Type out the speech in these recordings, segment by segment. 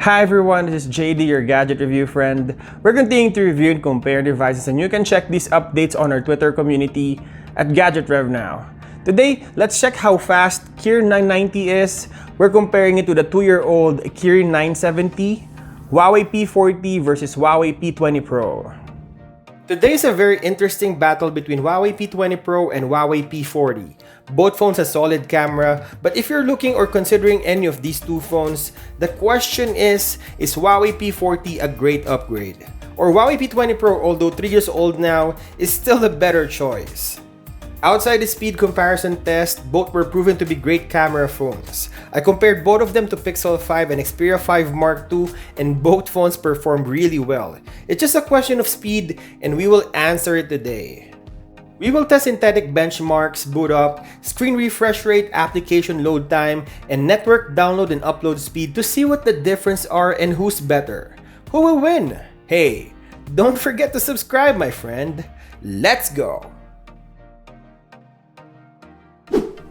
Hi everyone, this is JD, your gadget review friend. We're continuing to review and compare devices, and you can check these updates on our Twitter community at GadgetRevNow. Today, let's check how fast Kirin 990 is. We're comparing it to the 2-year-old Kirin 970, Huawei P40 versus Huawei P20 Pro. Today is a very interesting battle between Huawei P20 Pro and Huawei P40. Both phones have solid camera, but if you're looking or considering any of these two phones, the question is Huawei P40 a great upgrade? Or Huawei P20 Pro, although 3 years old now, is still a better choice? Outside the speed comparison test, both were proven to be great camera phones. I compared both of them to Pixel 5 and Xperia 5 Mark II, and both phones performed really well. It's just a question of speed, and we will answer it today. We will test synthetic benchmarks, boot up, screen refresh rate, application load time, and network download and upload speed to see what the difference are and who's better. Who will win? Hey, don't forget to subscribe, my friend. Let's go!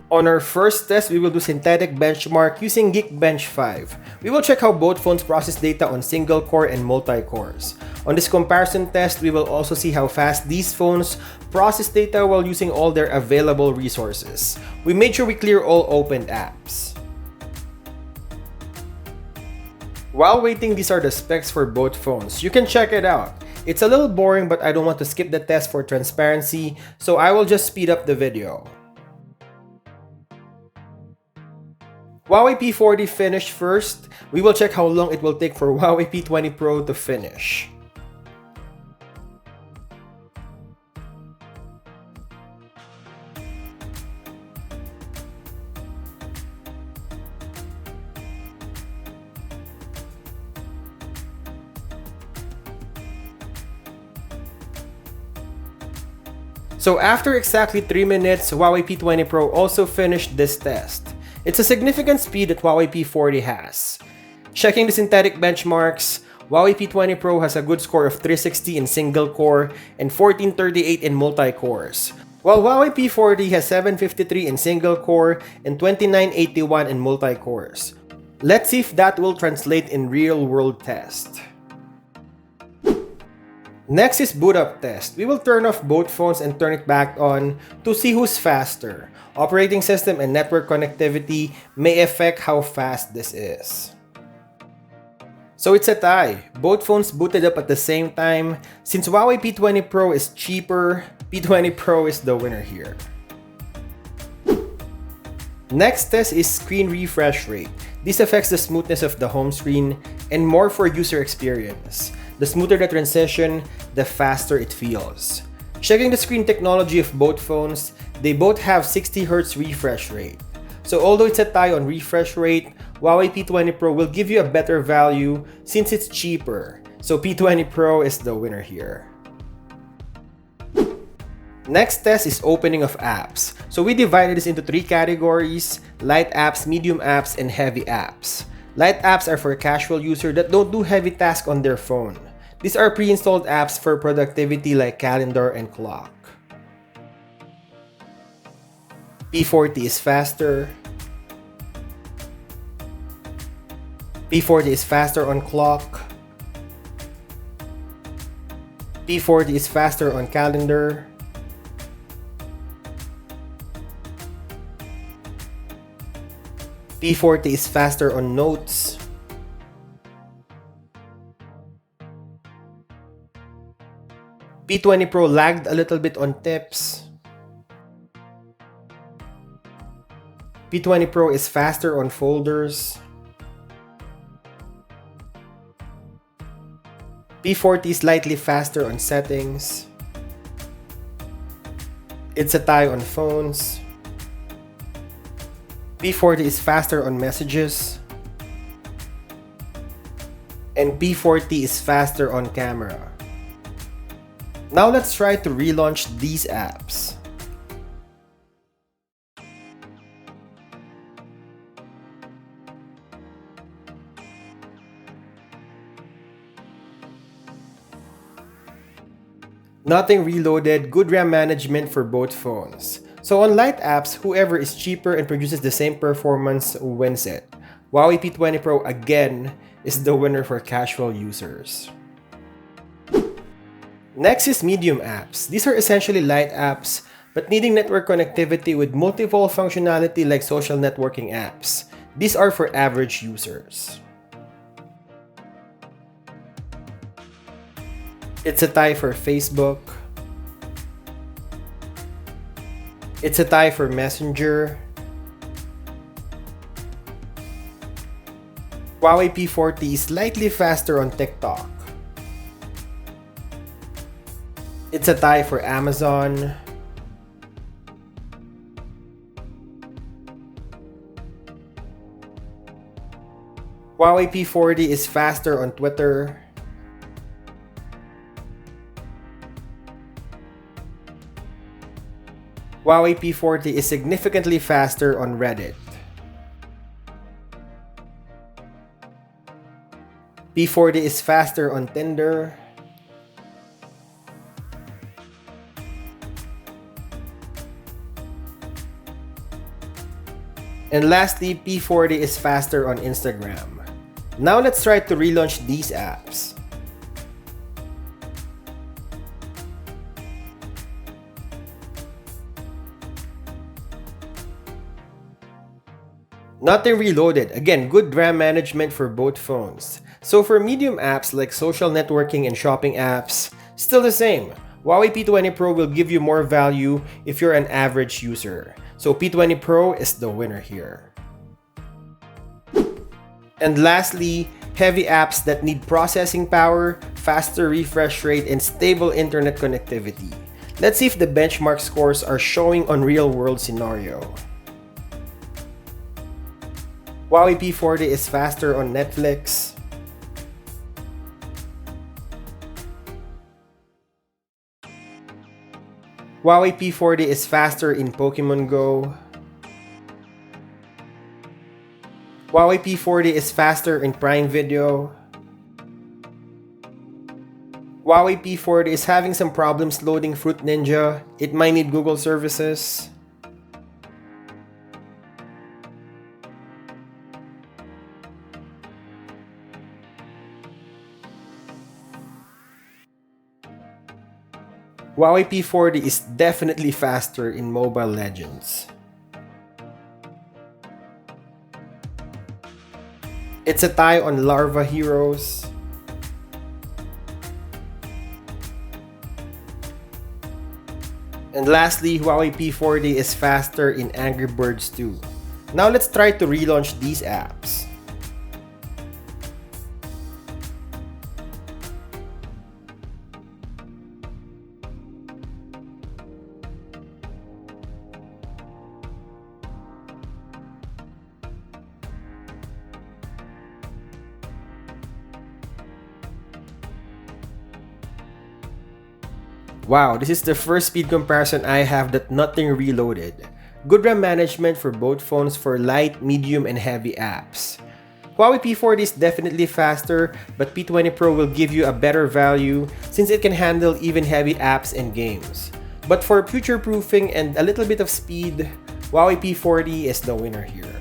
On our first test, we will do synthetic benchmark using Geekbench 5. We will check how both phones process data on single-core and multi-cores. On this comparison test, we will also see how fast these phones process data while using all their available resources. We made sure we clear all opened apps. While waiting, these are the specs for both phones. You can check it out. It's a little boring, but I don't want to skip the test for transparency, so I will just speed up the video. Huawei P40 finished first. We will check how long it will take for Huawei P20 Pro to finish. So after exactly 3 minutes, Huawei P20 Pro also finished this test. It's a significant speed that Huawei P40 has. Checking the synthetic benchmarks, Huawei P20 Pro has a good score of 360 in single core and 1438 in multi-cores, while Huawei P40 has 753 in single core and 2981 in multi-cores. Let's see if that will translate in real-world test. Next is Bootup Test. We will turn off both phones and turn it back on to see who's faster. Operating system and network connectivity may affect how fast this is. So it's a tie. Both phones booted up at the same time. Since Huawei P20 Pro is cheaper, P20 Pro is the winner here. Next test is screen refresh rate. This affects the smoothness of the home screen and more for user experience. The smoother the transition, the faster it feels. Checking the screen technology of both phones, they both have 60Hz refresh rate. So although it's a tie on refresh rate, Huawei P20 Pro will give you a better value since it's cheaper. So P20 Pro is the winner here. Next test is opening of apps. So we divided this into 3 categories: light apps, medium apps, and heavy apps. Light apps are for casual users that don't do heavy tasks on their phone. These are pre-installed apps for productivity like calendar and clock. P40 is faster. P40 is faster on clock. P40 is faster on calendar. P40 is faster on notes. P20 Pro lagged a little bit on tips. P20 Pro is faster on folders. P40 is slightly faster on settings. It's a tie on phones. P40 is faster on messages. And P40 is faster on camera. Now let's try to relaunch these apps. Nothing reloaded, good RAM management for both phones. So on light apps, whoever is cheaper and produces the same performance wins it. Huawei P20 Pro again is the winner for casual users. Next is medium apps. These are essentially light apps, but needing network connectivity with multiple functionality like social networking apps. These are for average users. It's a tie for Facebook. It's a tie for Messenger. Huawei P40 is slightly faster on TikTok. It's a tie for Amazon. Huawei P40 is faster on Twitter. Huawei P40 is significantly faster on Reddit. P40 is faster on Tinder. And lastly, P40 is faster on Instagram. Now let's try to relaunch these apps. Nothing reloaded. Again, good RAM management for both phones. So for medium apps like social networking and shopping apps, still the same. Huawei P20 Pro will give you more value if you're an average user. So P20 Pro is the winner here. And lastly, heavy apps that need processing power, faster refresh rate, and stable internet connectivity. Let's see if the benchmark scores are showing on real-world scenario. Huawei P40 is faster on Netflix. Huawei P40 is faster in Pokemon Go. Huawei P40 is faster in Prime Video. Huawei P40 is having some problems loading Fruit Ninja. It might need Google services. Huawei P40 is definitely faster in Mobile Legends. It's a tie on Larva Heroes. And lastly, Huawei P40 is faster in Angry Birds 2. Now let's try to relaunch these apps. Wow, this is the first speed comparison I have that nothing reloaded. Good RAM management for both phones for light, medium, and heavy apps. Huawei P40 is definitely faster, but P20 Pro will give you a better value since it can handle even heavy apps and games. But for future-proofing and a little bit of speed, Huawei P40 is the winner here.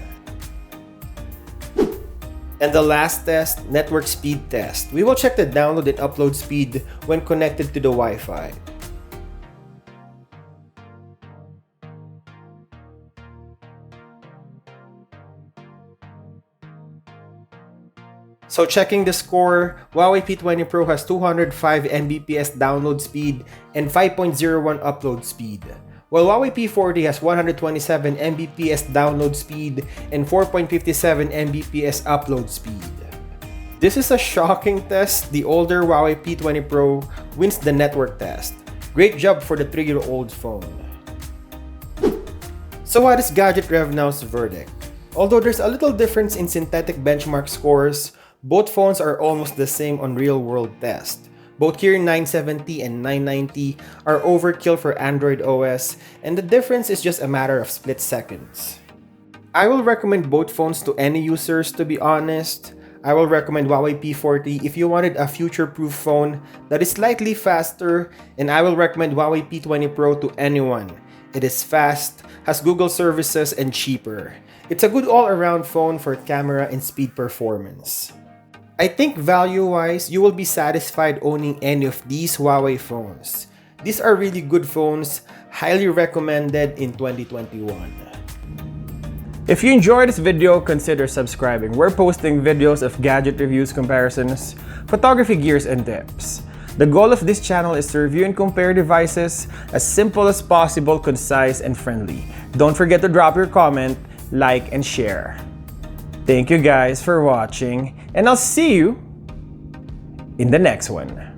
And the last test, network speed test. We will check the download and upload speed when connected to the Wi-Fi. So checking the score, Huawei P20 Pro has 205 Mbps download speed and 5.01 upload speed, while Huawei P40 has 127 Mbps download speed and 4.57 Mbps upload speed. This is a shocking test. The older Huawei P20 Pro wins the network test. Great job for the 3-year-old phone. So what is Gadget RevNow's verdict? Although there's a little difference in synthetic benchmark scores, both phones are almost the same on real-world tests. Both Kirin 970 and 990 are overkill for Android OS, and the difference is just a matter of split seconds. I will recommend both phones to any users, to be honest. I will recommend Huawei P40 if you wanted a future-proof phone that is slightly faster, and I will recommend Huawei P20 Pro to anyone. It is fast, has Google services, and cheaper. It's a good all-around phone for camera and speed performance. I think value-wise, you will be satisfied owning any of these Huawei phones. These are really good phones, highly recommended in 2021. If you enjoyed this video, consider subscribing. We're posting videos of gadget reviews, comparisons, photography gears, and tips. The goal of this channel is to review and compare devices as simple as possible, concise, and friendly. Don't forget to drop your comment, like, and share. Thank you guys for watching, and I'll see you in the next one.